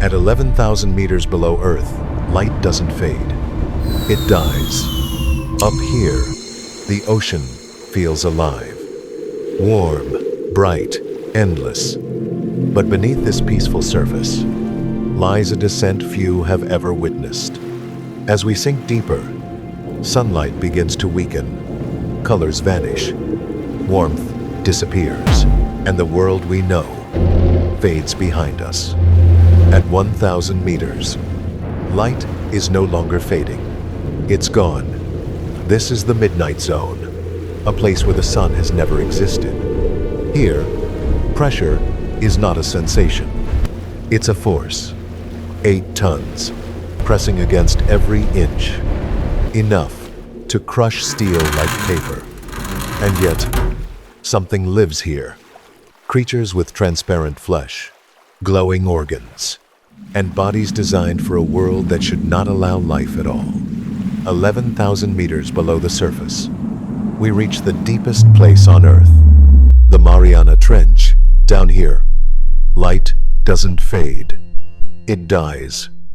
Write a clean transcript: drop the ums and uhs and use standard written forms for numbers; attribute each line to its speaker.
Speaker 1: At 11,000 meters below Earth, light doesn't fade. It dies. Up here, the ocean feels alive. Warm, bright, endless. But beneath this peaceful surface lies a descent few have ever witnessed. As we sink deeper, sunlight begins to weaken, colors vanish, warmth disappears, and the world we know fades behind us. At 1,000 meters, light is no longer fading. It's gone. This is the midnight zone, a place where the sun has never existed. Here, pressure is not a sensation. It's a force. 8 tons, pressing against every inch. Enough to crush steel like paper. And yet, something lives here. Creatures with transparent flesh, glowing organs, and bodies designed for a world that should not allow life at all. 11,000 meters below the surface, we reach the deepest place on Earth, the Mariana Trench. Down here, light doesn't fade. It dies.